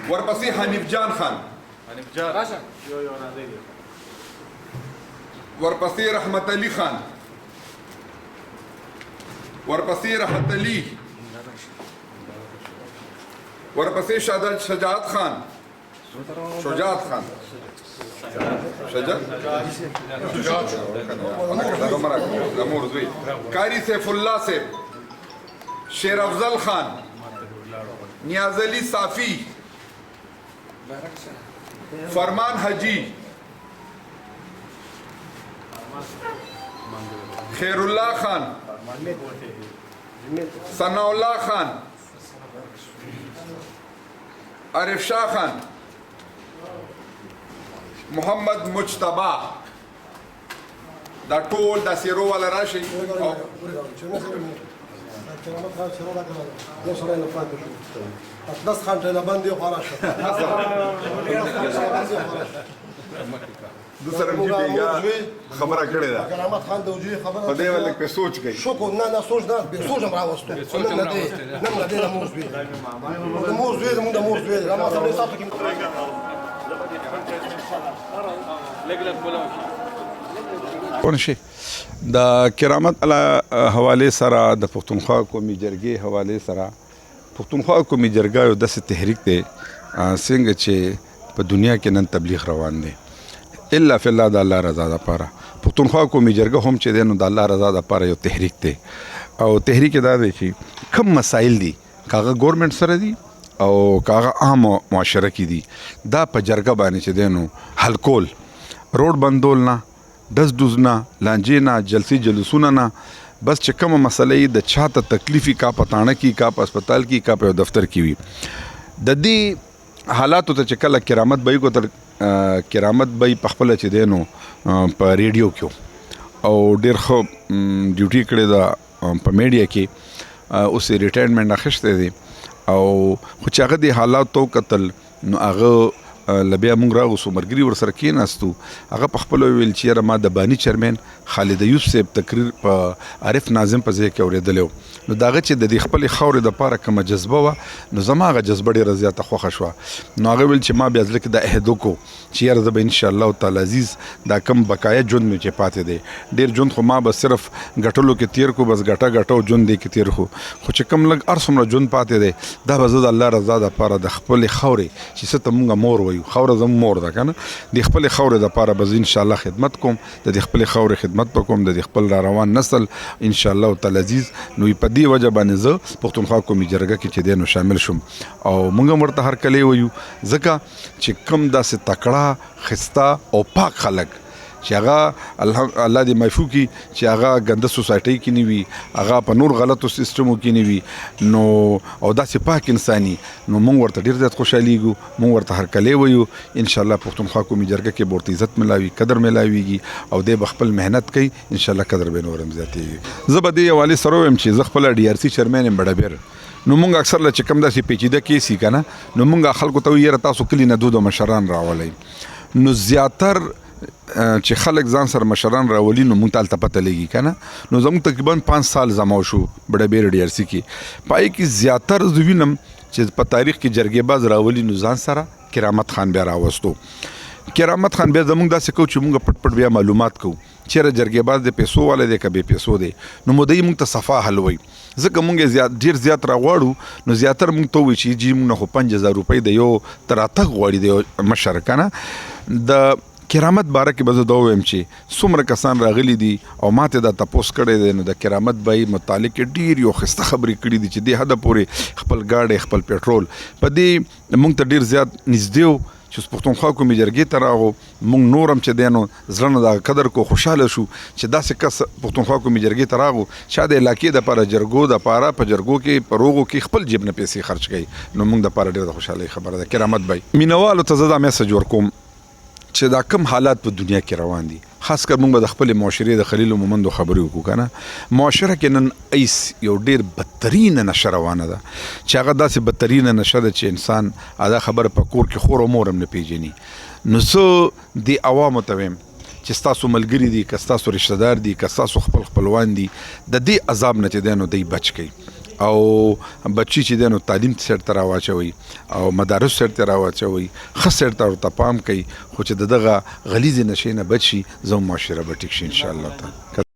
ورپسې حنیف جان خان، ورپسې رحمت علي خان، ورپسې راحت علي، ورپسې شجاعت خان، شجاعت خان، قاری سیف اللہ صاحب، شیر افضل خان، نیاز علی صافی، فرمان حجی، خیر اللہ خان، ثناء اللہ خان، عارف شاہ خان، محمد مجتبا. دا ټول دا سیرو والا راشي. اقدس خان ته باندې خراشه دوسرا جیبیگا خبره کړې ده. کرامت خان دوجی خبره په دې ولک په سوچ کوي. شکر نه سوچ نه به سوچ هم راوستو نه دې موږ وی موږ وی ما ته تاسو کې ونشي د کرامت علی حواله سره د پښتونخوا قومي جرګې حواله سره پښتونخوا قومي جرګه یو داسې تحریک دی څنګه چې په دنیا کې نن تبلیغ روان دی الا فی الله د الله رضا لپاره. پښتونخوا قومي جرګه هم چې دی نو د الله رضا لپاره یو تحریک دی او تحریک دا دی چې کم مسایل دي کاغه ګورنمنت سره دي او کاغه عام معاشره کې دي دا په جرګه باندې چې دی نو حل کول، روډ بندول نه، دز دوزنا، لانجې نه، جلسې جلوسونه نه، بس چې کومه مسله د چاته تکلیفي کا پتاڼه کی کا په هسپتال کی کا په دفتر کی وي د دې حالاتو ته چې کله کرامت بای کو تر کرامت بای په خپل چې دی نو په ریډیو کې او ډېر ښه ډیوټي کړې ده په میډیا کې، اوس ریټایرمنټ اخیستی دی او خو چې هغه د حالاتو کتل نو هغه لبیا مونږ راغوسو ملګري ورسره کېناستو، هغه په خپله وویل چې یاره ما د باني چیرمین خالد ایوب صاحب تقریر په عارف ناظم په ځای کې اورېدلی و نو د هغه چې د دې خپلې خاورې دپاره کومه جذبه وه نو زما هغه جذبه ډېره زیاته خوښه شوه. نو هغه ویل چې ما بیا زړه کې دا عهد وکړو چې یاره زه به انشاءالله تعالی عزیز دا کم بقایا ژوند مې چې پاتې دی ډېر ژوند خو ما به صرف ګټلو کې تیر کو، بس ګټه او ژوند دی کې تیر خو چې کم لږ هر څومره ژوند پاتې دی دا به زه د الله رضا دپاره د خپلې خاورې چې څه ته مونږ مور وایو، خاوره زموږ مور ده که نه، د خپلې خاورې دپاره به زه انشاءالله خدمت کوم، د دې خپلې خاورې خدمت به کوم، د دې خپل را روان نسل انشاءالله تعالی عزیز. نو په دې وجه باندې زه پښتونخوا قومي جرګه کې چې دی نو شامل شوم او موږ هم ورته هرکلی وایو ځکه چې کم داسې تکړه ښایسته او پاک خلک چې هغه الله دې معفو کړي چې هغه ګنده سوسایټۍ کې نه وي، هغه په نور غلطو سیسټمو کې نه وي نو او داسې پاک انساني نو موږ ورته ډېر زیات خوشحالېږو، موږ ورته هرکلی وایو. انشاءالله پښتونخوا قومي جرګه کې به ورته عزت ملاوي، قدر ملاویږي او دی به خپل محنت کوي انشاءالله قدر به نور هم زیاتېږي. زه به دې حوالې سره ووایم چې زه خپله DRC چیرمین یم بډبیر نو مونږ اکثر له چې کوم داسې پیچیده کیس وي که نه نو مونږ خلکو ته وایو یاره تاسو کلي نه دود مشران راولئ نو زیاتر چې خلک ځان سره مشران راولي نو مونږ ته هلته پته لګي که نه نو زموږ تقریبا 5 سال زما شو بډبیر DRC کې پای کې زیاتر زه وینم چې په تاریخ کې جرګې باز راولي نو ځان سره کرامت خان بیا راوستو. کرامت خان بیا زموږ داسې کوو چې مونږ پټ پټ بیا معلومات کوو چیرې جرګې باز د پیسو والا دی که بې پیسو دی نو مودی مونږ ته صفا حل وایي ځکه مونږ ډېر زیات راغواړو نو زیاتر مونږ ته وایي چې جي مونږ نه خو 5000 روپۍ د یو تر راتګ غواړي د یو مشر که نه. د کرامت باره کې به زه دا ووایم چې څومره کسان راغلي دي او ما ته دا تپوس کړی دی نو د کرامت بای متعلق ډېر یو ښایسته خبرې کړي دي چې دې حده پورې خپل ګاډی خپل پټرول په دې مونږ ته ډېر زیات نږدې و چې پښتونخوا قومي جرګې ته راغو مونږ نور هم چې دی نو زړه نه د قدر کو خوشحاله شو چې داسې کس پښتونخوا قومي جرګې ته راغو چا د علاقې دپاره جرګو دپاره په جرګو کې په روغو کې خپل جیب نه پیسې خرچ کوي نو مونږ دپاره ډېر د خوشحالۍ خبره ده. کرامت بای مینوالو ته زه دا میسج ورکوم چې دا کم حالات په دنیا کې روان دي خاص کر موږ به د خپلې معاشرې د خلیلو مومندو خبرې وکړو که نه معاشره کې نن ایس یو ډېر بدترینه نشه روانه ده چې هغه داسې بدترینه نشه ده چې انسان دا خبره په کور کې خور او مور هم نه پېژني نو زه دې عوامو ته ویم چې ستاسو ملګري دي که ستاسو رشته دار دي که ستاسو خپل خپلوان دي د دې عذاب نه چې دی نو دی بچ کوي او بچی چې دی نو تعلیم سر ته راواچوي او مدارس سر ته راواچوي ښه سر ته ورته پام کوي خو چې د دغه غلیظې نشې نه بچ شي زموږ معاشره به ټیک شي انشاءالله تعالی